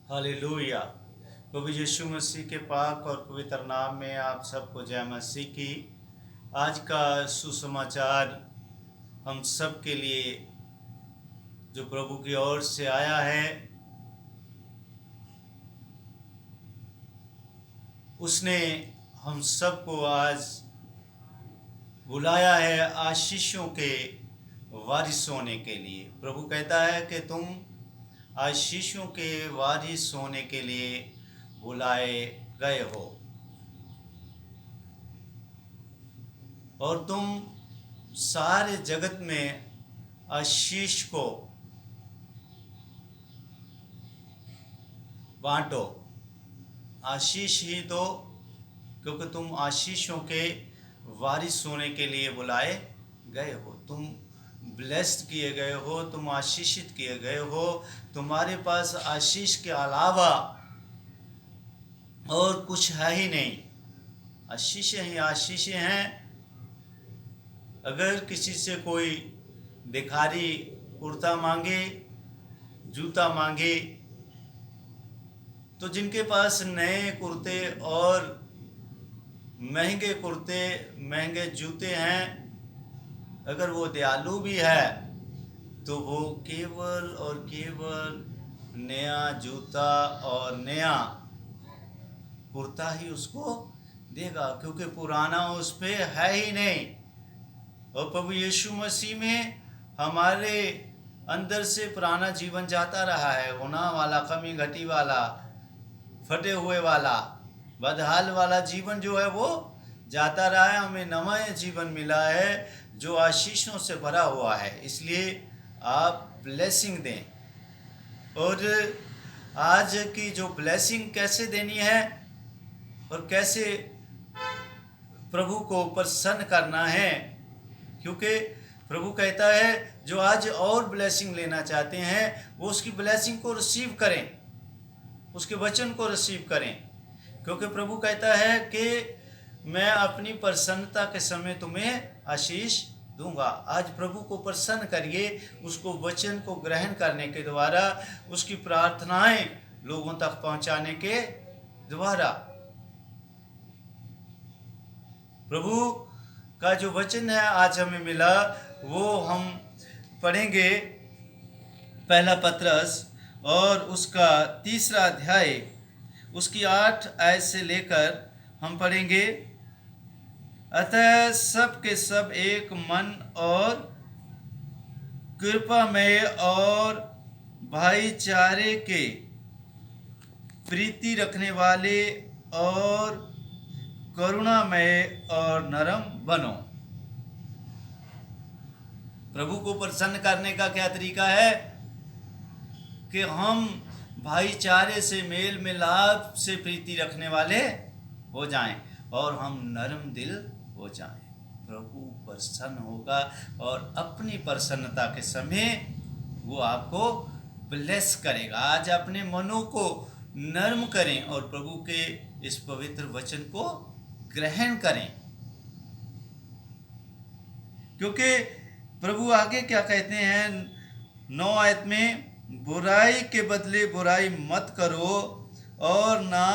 Hallelujah. प्रभु यीशु मसीह के पाक और पवित्र नाम में आप सबको जय मसीह की। आज का सुसमाचार हम सब के लिए जो प्रभु की ओर से आया है, उसने हम सबको आज बुलाया है आशीषों के वारिस होने के लिए। प्रभु कहता है कि तुम आशीषों के वारिस होने के लिए बुलाए गए हो और तुम सारे जगत में आशीष को बांटो। आशीष ही दो, क्योंकि तुम आशीषों के वारिस होने के लिए बुलाए गए हो। तुम ब्लेस्ड किए गए हो, तुम आशीषित किए गए हो। तुम्हारे पास आशीष के अलावा और कुछ है ही नहीं। आशीषें ही आशीषें हैं। अगर किसी से कोई भिखारी कुर्ता मांगे, जूता मांगे, तो जिनके पास नए कुर्ते और महंगे कुर्ते, महंगे जूते हैं, अगर वो दयालु भी है तो वो केवल और केवल नया जूता और नया कुर्ता ही उसको देगा, क्योंकि पुराना उस पे है ही नहीं। और प्रभु यीशु मसीह में हमारे अंदर से पुराना जीवन जाता रहा है, होना वाला, कमी घटी वाला, फटे हुए वाला, बदहाल वाला जीवन जो है वो जाता रहा है। हमें नवा जीवन मिला है जो आशीषों से भरा हुआ है। इसलिए आप ब्लेसिंग दें। और आज की जो ब्लेसिंग कैसे देनी है और कैसे प्रभु को प्रसन्न करना है, क्योंकि प्रभु कहता है जो आज और ब्लेसिंग लेना चाहते हैं वो उसकी ब्लेसिंग को रिसीव करें, उसके वचन को रिसीव करें। क्योंकि प्रभु कहता है कि मैं अपनी प्रसन्नता के समय तुम्हें आशीष दूंगा। आज प्रभु को प्रसन्न करिए, उसको वचन को ग्रहण करने के द्वारा, उसकी प्रार्थनाएं लोगों तक पहुंचाने के द्वारा। प्रभु का जो वचन है आज हमें मिला, वो हम पढ़ेंगे पहला पत्रस और उसका 3 अध्याय, उसकी 8 आयत से लेकर हम पढ़ेंगे। अतः सब के सब एक मन और कृपामय और भाईचारे के प्रीति रखने वाले और करुणामय और नरम बनो। प्रभु को प्रसन्न करने का क्या तरीका है कि हम भाईचारे से, मेल मिलाप से प्रीति रखने वाले हो जाएं और हम नरम दिल हो जाएं। प्रभु प्रसन्न होगा और अपनी प्रसन्नता के समय वो आपको ब्लेस करेगा। आज अपने मनों को नर्म करें और प्रभु के इस पवित्र वचन को ग्रहण करें, क्योंकि प्रभु आगे क्या कहते हैं 9 आयत में, बुराई के बदले बुराई मत करो और ना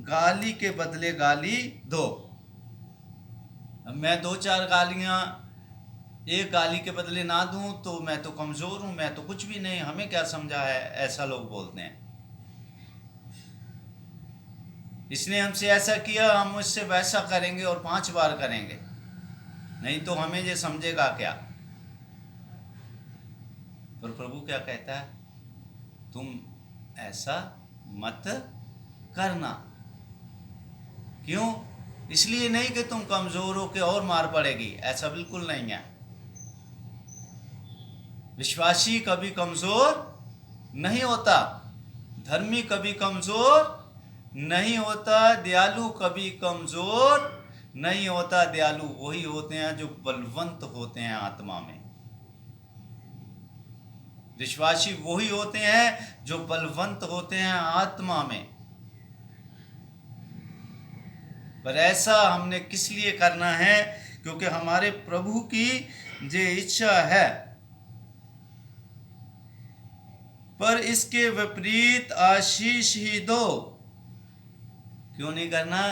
गाली के बदले गाली दो। मैं 2-4 गालियां एक गाली के बदले ना दूं तो मैं तो कमजोर हूं, मैं तो कुछ भी नहीं, हमें क्या समझा है, ऐसा लोग बोलते हैं। इसने हमसे ऐसा किया, हम उससे वैसा करेंगे और 5 बार करेंगे, नहीं तो हमें ये समझेगा क्या। पर प्रभु क्या कहता है, तुम ऐसा मत करना। क्यों? इसलिए नहीं कि तुम कमजोर हो के और मार पड़ेगी, ऐसा बिल्कुल नहीं है। विश्वासी कभी कमजोर नहीं होता, धर्मी कभी कमजोर नहीं होता, दयालु कभी कमजोर नहीं होता। दयालु वही होते हैं जो बलवंत होते हैं आत्मा में। विश्वासी वही होते हैं जो बलवंत होते हैं आत्मा में। पर ऐसा हमने किस लिए करना है? क्योंकि हमारे प्रभु की जो इच्छा है, पर इसके विपरीत आशीष ही दो। क्यों नहीं करना?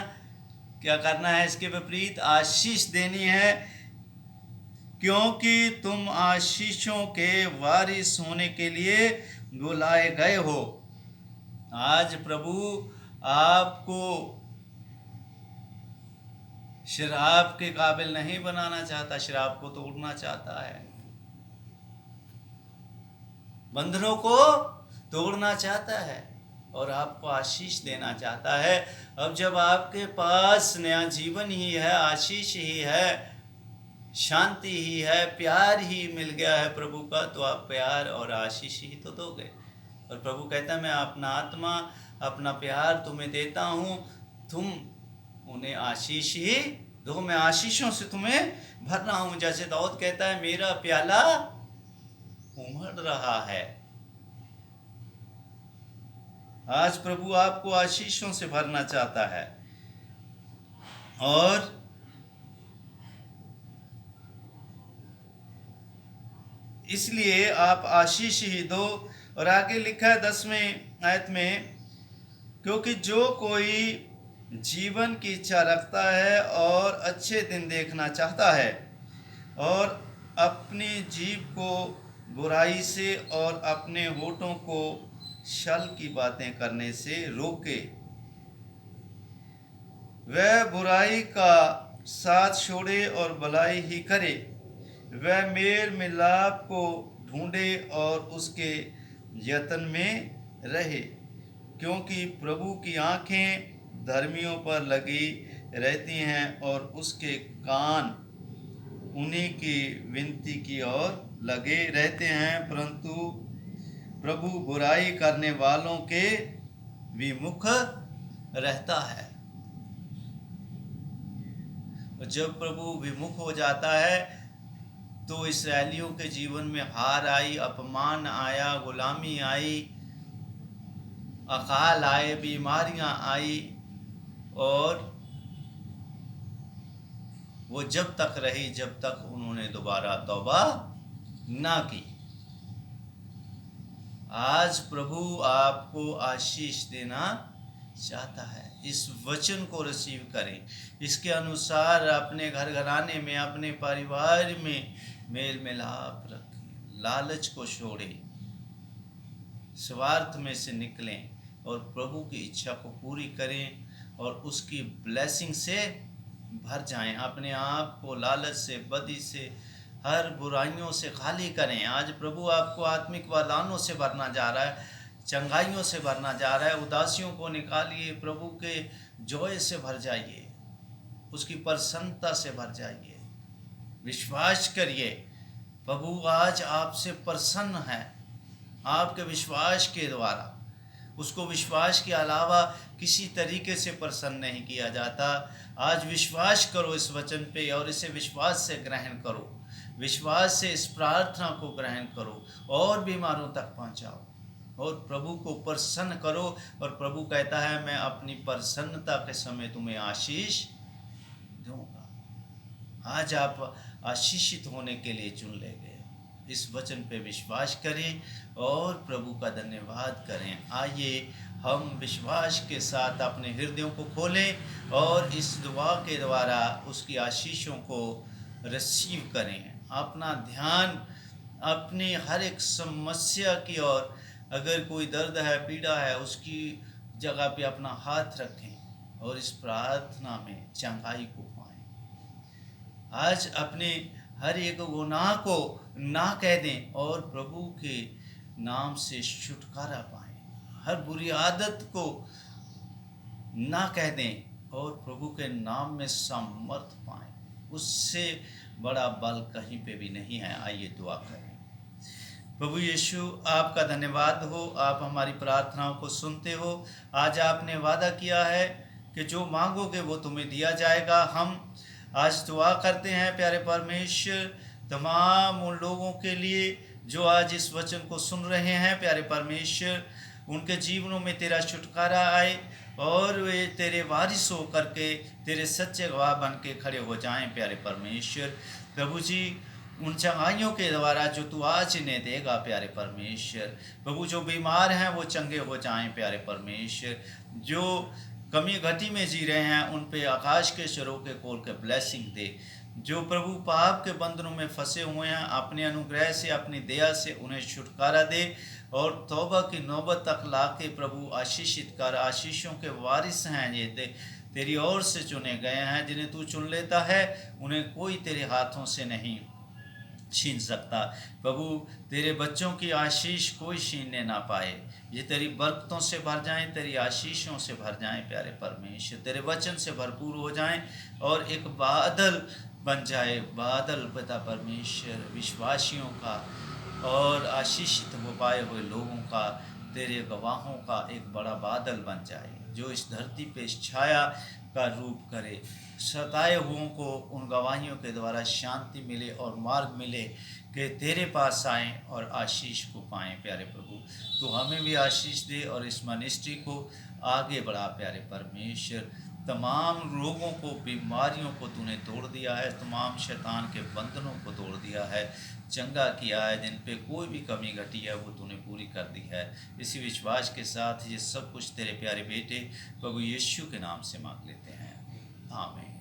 क्या करना है? इसके विपरीत आशीष देनी है, क्योंकि तुम आशीषों के वारिस होने के लिए बुलाए गए हो। आज प्रभु आपको शराब के काबिल नहीं बनाना चाहता, शराब को तोड़ना चाहता है, बंधनों को तोड़ना चाहता है और आपको आशीष देना चाहता है। अब जब आपके पास नया जीवन ही है, आशीष ही है, शांति ही है, प्यार ही मिल गया है प्रभु का, तो आप प्यार और आशीष ही तो दोगे। और प्रभु कहता है मैं अपना आत्मा, अपना प्यार तुम्हें देता हूँ, तुम उन्हें आशीष ही दो, मैं आशीषों से तुम्हें भर रहा हूँ। जैसे दाऊद कहता है मेरा प्याला उमड़ रहा है। आज प्रभु आपको आशीषों से भरना चाहता है और इसलिए आप आशीष ही दो। और आगे लिखा है 10वें आयत में, क्योंकि जो कोई जीवन की इच्छा रखता है और अच्छे दिन देखना चाहता है और अपनी जीभ को बुराई से और अपने होठों को छल की बातें करने से रोके, वह बुराई का साथ छोड़े और भलाई ही करे। वह मेल मिलाप को ढूंढे और उसके यत्न में रहे, क्योंकि प्रभु की आंखें धर्मियों पर लगी रहती हैं और उसके कान उन्हीं की विनती की ओर लगे रहते हैं, परंतु प्रभु बुराई करने वालों के विमुख रहता है। जब प्रभु विमुख हो जाता है तो इस्राएलियों के जीवन में हार आई, अपमान आया, गुलामी आई, अकाल आए, बीमारियां आई और वो जब तक रही जब तक उन्होंने दोबारा तौबा ना की। आज प्रभु आपको आशीष देना चाहता है। इस वचन को रिसीव करें, इसके अनुसार अपने घर घराने में, अपने परिवार में मेल मिलाप रखें, लालच को छोड़ें, स्वार्थ में से निकलें और प्रभु की इच्छा को पूरी करें और उसकी ब्लेसिंग से भर जाएं। अपने आप को लालच से, बदी से, हर बुराइयों से खाली करें। आज प्रभु आपको आत्मिक वरदानों से भरना जा रहा है, चंगाइयों से भरना जा रहा है। उदासियों को निकालिए, प्रभु के जॉय से भर जाइए, उसकी प्रसन्नता से भर जाइए। विश्वास करिए, प्रभु आज आपसे प्रसन्न है, आपके विश्वास के द्वारा। उसको विश्वास के अलावा किसी तरीके से प्रसन्न नहीं किया जाता। आज विश्वास करो इस वचन पे और इसे विश्वास से ग्रहण करो, विश्वास से इस प्रार्थना को ग्रहण करो और बीमारों तक पहुंचाओ और प्रभु को प्रसन्न करो। और प्रभु कहता है मैं अपनी प्रसन्नता के समय तुम्हें आशीष दूंगा। आज आप आशीषित होने के लिए चुन ले गए। इस वचन पे विश्वास करें और प्रभु का धन्यवाद करें। आइए हम विश्वास के साथ अपने हृदयों को खोलें और इस दुआ के द्वारा उसकी आशीषों को रिसीव करें। अपना ध्यान अपनी हर एक समस्या की ओर, अगर कोई दर्द है, पीड़ा है, उसकी जगह पे अपना हाथ रखें और इस प्रार्थना में चंगाई को पाएं। आज अपने हर एक गुनाह को ना कह दें और प्रभु के नाम से छुटकारा पाएं। हर बुरी आदत को ना कह दें और प्रभु के नाम में सामर्थ पाएं। उससे बड़ा बल कहीं पे भी नहीं है। आइए दुआ करें। प्रभु यीशु, आपका धन्यवाद हो, आप हमारी प्रार्थनाओं को सुनते हो। आज आपने वादा किया है कि जो मांगोगे वो तुम्हें दिया जाएगा। हम आज दुआ करते हैं प्यारे परमेश्वर, तमाम उन लोगों के लिए जो आज इस वचन को सुन रहे हैं प्यारे परमेश्वर, उनके जीवनों में तेरा छुटकारा आए और वे तेरे वारिस हो करके तेरे सच्चे गवाह बन के खड़े हो जाएं प्यारे परमेश्वर। प्रभु जी, उन चंगाइयों के द्वारा जो तू आज इन्हें देगा प्यारे परमेश्वर। प्रभु जो बीमार हैं वो चंगे हो जाएं प्यारे परमेश्वर। जो कमी घटी में जी रहे हैं उन पे आकाश के झरोखे खोल के ब्लेसिंग दे। जो प्रभु पाप के बंधनों में फंसे हुए हैं अपने अनुग्रह से अपनी दया से उन्हें छुटकारा दे और तौबा की नौबत तक ला के प्रभु आशीषित कर। आशीषों के वारिस हैं ये तेरी ओर से चुने गए हैं। जिन्हें तू चुन लेता है उन्हें कोई तेरे हाथों से नहीं छीन सकता। प्रभु तेरे बच्चों की आशीष कोई छीनने ना पाए। ये तेरी बरकतों से भर जाएं, तेरी आशीषों से भर जाएं प्यारे परमेश्वर। तेरे वचन से भरपूर हो जाएं और एक बादल बन जाए, बादल पिता परमेश्वर विश्वासियों का और आशीषित हो पाए हुए लोगों का, तेरे गवाहों का एक बड़ा बादल बन जाए जो इस धरती पे इस छाया का रूप करे। सताए हुओं को उन गवाहियों के द्वारा शांति मिले और मार्ग मिले कि तेरे पास आएँ और आशीष को पाएँ प्यारे प्रभु। तो हमें भी आशीष दे और इस मिनिस्ट्री को आगे बढ़ा प्यारे परमेश्वर। तमाम रोगों को, बीमारियों को तूने तोड़ दिया है, तमाम शैतान के बंधनों को तोड़ दिया है, चंगा किया है। जिन पे कोई भी कमी घटी है वो तूने पूरी कर दी है। इसी विश्वास के साथ ये सब कुछ तेरे प्यारे बेटे प्रभु यीशु के नाम से मांग लेते हैं, आमीन।